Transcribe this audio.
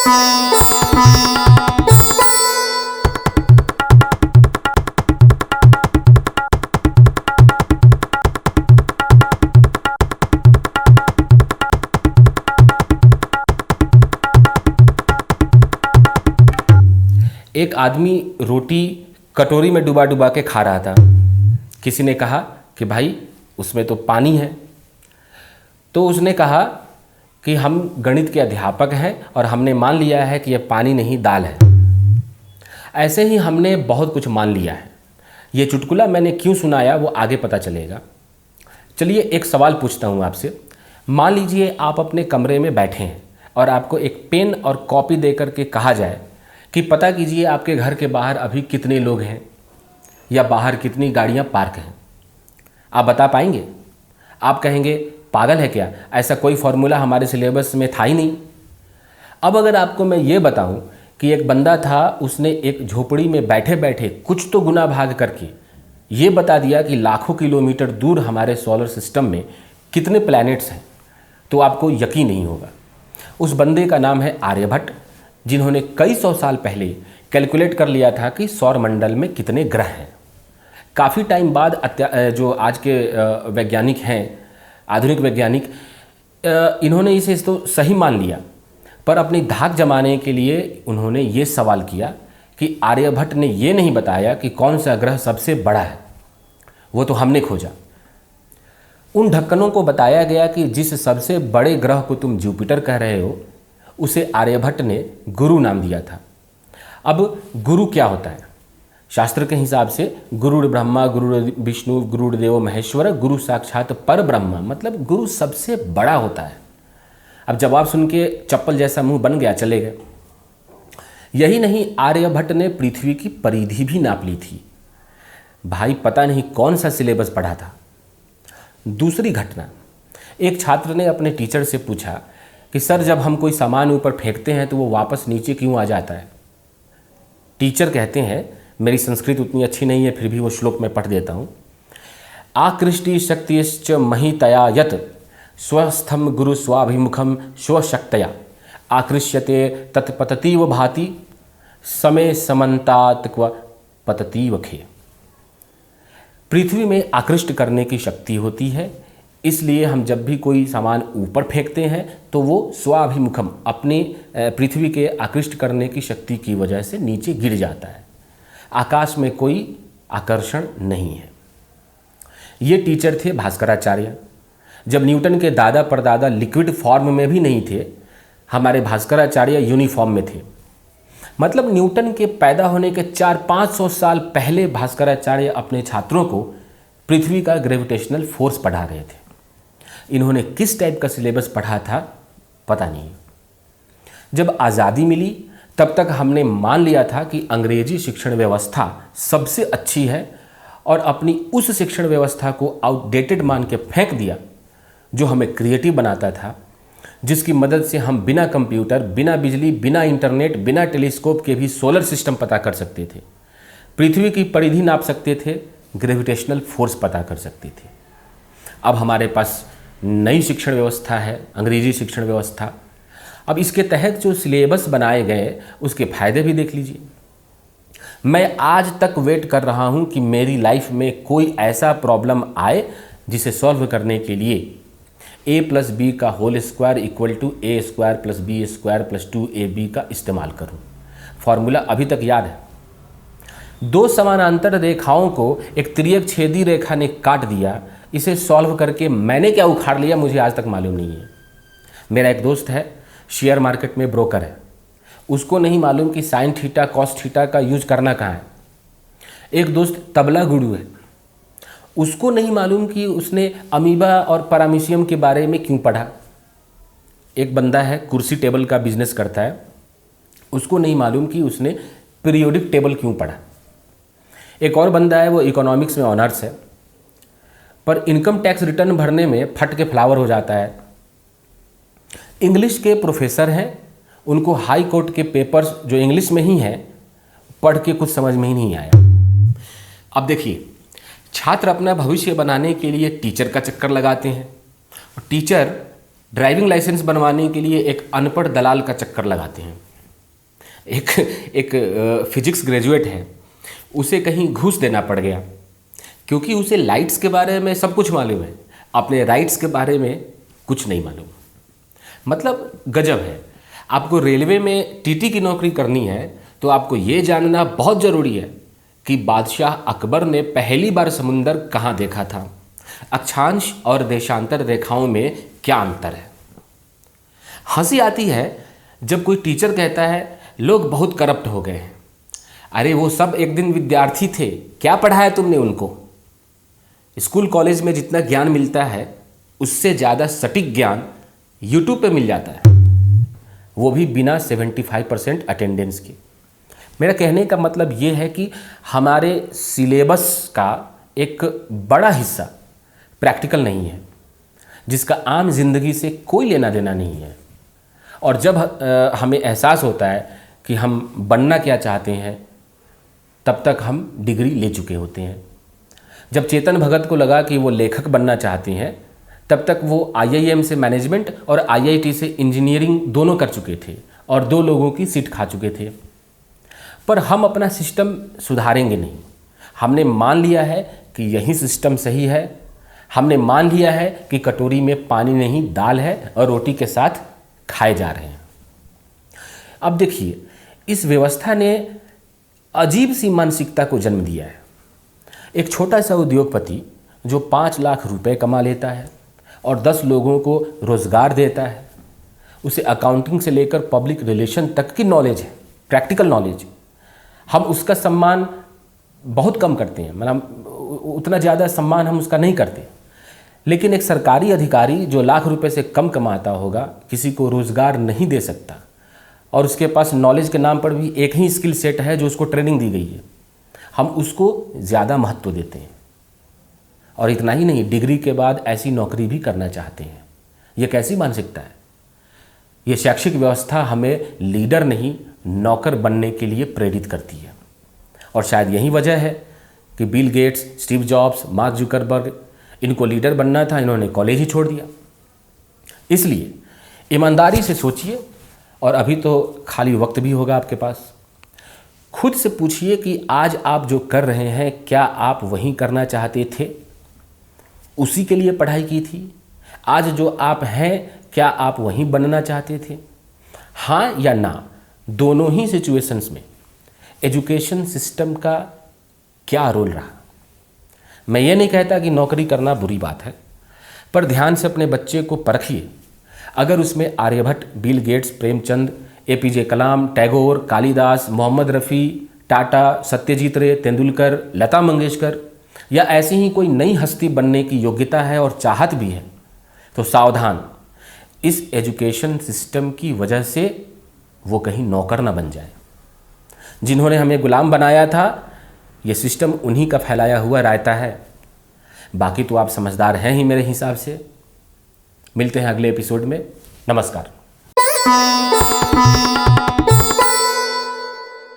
एक आदमी रोटी कटोरी में डुबा डुबा के खा रहा था। किसी ने कहा कि भाई उसमें तो पानी है। तो उसने कहा कि हम गणित के अध्यापक हैं और हमने मान लिया है कि यह पानी नहीं दाल है। ऐसे ही हमने बहुत कुछ मान लिया है। ये चुटकुला मैंने क्यों सुनाया वो आगे पता चलेगा। चलिए एक सवाल पूछता हूँ आपसे। मान लीजिए आप अपने कमरे में बैठे हैं और आपको एक पेन और कॉपी दे करके कहा जाए कि पता कीजिए आपके घर के बाहर अभी कितने लोग हैं या बाहर कितनी गाड़ियां पार्क हैं। आप बता पाएंगे? आप कहेंगे पागल है क्या, ऐसा कोई फॉर्मूला हमारे सिलेबस में था ही नहीं। अब अगर आपको मैं ये बताऊं कि एक बंदा था, उसने एक झोपड़ी में बैठे बैठे कुछ तो गुना भाग करके ये बता दिया कि लाखों किलोमीटर दूर हमारे सोलर सिस्टम में कितने प्लैनेट्स हैं, तो आपको यकीन नहीं होगा। उस बंदे का नाम है आर्यभट्ट, जिन्होंने कई सौ साल पहले कैलकुलेट कर लिया था कि सौर मंडल में कितने ग्रह हैं। काफ़ी टाइम बाद जो आज के वैज्ञानिक हैं, आधुनिक वैज्ञानिक, इन्होंने इसे तो सही मान लिया, पर अपनी धाक जमाने के लिए उन्होंने ये सवाल किया कि आर्यभट्ट ने ये नहीं बताया कि कौन सा ग्रह सबसे बड़ा है, वो तो हमने खोजा। उन ढक्कनों को बताया गया कि जिस सबसे बड़े ग्रह को तुम जुपिटर कह रहे हो उसे आर्यभट्ट ने गुरु नाम दिया था। अब गुरु क्या होता है? शास्त्र के हिसाब से गुरु ब्रह्मा गुरु विष्णु गुरुदेव महेश्वर गुरु साक्षात पर ब्रह्म, मतलब गुरु सबसे बड़ा होता है। अब जवाब सुन के चप्पल जैसा मुंह बन गया, चले गए। यही नहीं, आर्यभट्ट ने पृथ्वी की परिधि भी नाप ली थी। भाई पता नहीं कौन सा सिलेबस पढ़ा था। दूसरी घटना, एक छात्र ने अपने टीचर से पूछा कि सर जब हम कोई सामान ऊपर फेंकते हैं तो वो वापस नीचे क्यों आ जाता है? टीचर कहते हैं, मेरी संस्कृत उतनी अच्छी नहीं है फिर भी वो श्लोक मैं पढ़ देता हूँ। आकृष्टि शक्तिश्च महितया यत स्वस्थम गुरु स्वाभिमुखम स्वशक्तया आकृष्यते तत्पततीव भाति समय समन्तात्क्व पततीव खे। पृथ्वी में आकृष्ट करने की शक्ति होती है, इसलिए हम जब भी कोई सामान ऊपर फेंकते हैं तो वो स्वाभिमुखम, अपने पृथ्वी के आकृष्ट करने की शक्ति की वजह से नीचे गिर जाता है। आकाश में कोई आकर्षण नहीं है। ये टीचर थे भास्कराचार्य। जब न्यूटन के दादा परदादा लिक्विड फॉर्म में भी नहीं थे, हमारे भास्कराचार्य यूनिफॉर्म में थे। मतलब न्यूटन के पैदा होने के 400-500 साल पहले भास्कराचार्य अपने छात्रों को पृथ्वी का ग्रेविटेशनल फोर्स पढ़ा रहे थे। इन्होंने किस टाइप का सिलेबस पढ़ा था पता नहीं। जब आज़ादी मिली तब तक हमने मान लिया था कि अंग्रेजी शिक्षण व्यवस्था सबसे अच्छी है और अपनी उस शिक्षण व्यवस्था को आउटडेटेड मान के फेंक दिया जो हमें क्रिएटिव बनाता था, जिसकी मदद से हम बिना कंप्यूटर, बिना बिजली, बिना इंटरनेट, बिना टेलीस्कोप के भी सोलर सिस्टम पता कर सकते थे, पृथ्वी की परिधि नाप सकते थे, ग्रेविटेशनल फोर्स पता कर सकते थे। अब हमारे पास नई शिक्षण व्यवस्था है, अंग्रेजी शिक्षण व्यवस्था। अब इसके तहत जो सिलेबस बनाए गए उसके फायदे भी देख लीजिए। मैं आज तक वेट कर रहा हूं कि मेरी लाइफ में कोई ऐसा प्रॉब्लम आए जिसे सॉल्व करने के लिए a+b का whole square equal to a² + b² + 2ab का इस्तेमाल करूं। फॉर्मूला अभी तक याद है। दो समानांतर रेखाओं को एक तिर्यक छेदी रेखा ने काट दिया, इसे सॉल्व करके मैंने क्या उखाड़ लिया मुझे आज तक मालूम नहीं है। मेरा एक दोस्त है, शेयर मार्केट में ब्रोकर है, उसको नहीं मालूम कि साइन थीटा कॉस थीटा का यूज करना कहाँ है। एक दोस्त तबला गुरु है, उसको नहीं मालूम कि उसने अमीबा और पैरामीशियम के बारे में क्यों पढ़ा। एक बंदा है कुर्सी टेबल का बिजनेस करता है, उसको नहीं मालूम कि उसने पीरियोडिक टेबल क्यों पढ़ा। एक और बंदा है वो इकोनॉमिक्स में ऑनर्स है, पर इनकम टैक्स रिटर्न भरने में फट के फ्लावर हो जाता है। इंग्लिश के प्रोफेसर हैं, उनको हाई कोर्ट के पेपर्स जो इंग्लिश में ही हैं पढ़ के कुछ समझ में ही नहीं आया। अब देखिए, छात्र अपना भविष्य बनाने के लिए टीचर का चक्कर लगाते हैं, और टीचर ड्राइविंग लाइसेंस बनवाने के लिए एक अनपढ़ दलाल का चक्कर लगाते हैं। एक एक फिजिक्स ग्रेजुएट है, उसे कहीं घूस देना पड़ गया क्योंकि उसे लाइट्स के बारे में सब कुछ मालूम है, अपने राइट्स के बारे में कुछ नहीं मालूम। मतलब गजब है। आपको रेलवे में टीटी की नौकरी करनी है तो आपको ये जानना बहुत ज़रूरी है कि बादशाह अकबर ने पहली बार समुंदर कहाँ देखा था, अक्षांश और देशांतर रेखाओं में क्या अंतर है। हंसी आती है जब कोई टीचर कहता है लोग बहुत करप्ट हो गए हैं। अरे वो सब एक दिन विद्यार्थी थे, क्या पढ़ाया तुमने उनको? स्कूल कॉलेज में जितना ज्ञान मिलता है उससे ज़्यादा सटीक ज्ञान यूट्यूब पे मिल जाता है, वो भी बिना 75% अटेंडेंस के। मेरा कहने का मतलब ये है कि हमारे सिलेबस का एक बड़ा हिस्सा प्रैक्टिकल नहीं है, जिसका आम जिंदगी से कोई लेना देना नहीं है। और जब हमें एहसास होता है कि हम बनना क्या चाहते हैं, तब तक हम डिग्री ले चुके होते हैं। जब चेतन भगत को लगा कि वो लेखक बनना चाहते हैं, तब तक वो IIM से मैनेजमेंट और IIT से इंजीनियरिंग दोनों कर चुके थे और 2 लोगों की सीट खा चुके थे। पर हम अपना सिस्टम सुधारेंगे नहीं। हमने मान लिया है कि यही सिस्टम सही है। हमने मान लिया है कि कटोरी में पानी नहीं दाल है और रोटी के साथ खाए जा रहे हैं। अब देखिए, इस व्यवस्था ने अजीब सी मानसिकता को जन्म दिया है। एक छोटा सा उद्योगपति जो 5 लाख रुपए कमा लेता है और 10 लोगों को रोज़गार देता है, उसे अकाउंटिंग से लेकर पब्लिक रिलेशन तक की नॉलेज है, प्रैक्टिकल नॉलेज। हम उसका सम्मान बहुत कम करते हैं, मतलब उतना ज़्यादा सम्मान हम उसका नहीं करते। लेकिन एक सरकारी अधिकारी जो लाख रुपए से कम कमाता होगा, किसी को रोज़गार नहीं दे सकता और उसके पास नॉलेज के नाम पर भी एक ही स्किल सेट है जो उसको ट्रेनिंग दी गई है, हम उसको ज़्यादा महत्व देते हैं। और इतना ही नहीं, डिग्री के बाद ऐसी नौकरी भी करना चाहते हैं। ये कैसी मानसिकता है? ये शैक्षिक व्यवस्था हमें लीडर नहीं नौकर बनने के लिए प्रेरित करती है। और शायद यही वजह है कि Bill Gates, Steve jobs, mark Zuckerberg, इनको लीडर बनना था, इन्होंने कॉलेज ही छोड़ दिया। इसलिए ईमानदारी से सोचिए, और अभी तो खाली वक्त भी होगा आपके पास। खुद से पूछिए कि आज आप जो कर रहे हैं, क्या आप वही करना चाहते थे? उसी के लिए पढ़ाई की थी? आज जो आप हैं, क्या आप वही बनना चाहते थे? हाँ या ना, दोनों ही सिचुएशंस में एजुकेशन सिस्टम का क्या रोल रहा? मैं ये नहीं कहता कि नौकरी करना बुरी बात है, पर ध्यान से अपने बच्चे को परखिए। अगर उसमें Aryabhata, Bill Gates, Premchand, APJ Kalam, Tagore, Kalidas, Mohammed Rafi, Tata, Satyajit Ray, Tendulkar, Lata Mangeshkar या ऐसी ही कोई नई हस्ती बनने की योग्यता है और चाहत भी है, तो सावधान, इस एजुकेशन सिस्टम की वजह से वो कहीं नौकर ना बन जाए। जिन्होंने हमें गुलाम बनाया था, ये सिस्टम उन्हीं का फैलाया हुआ रायता है। बाकी तो आप समझदार हैं ही मेरे हिसाब से। मिलते हैं अगले एपिसोड में। नमस्कार।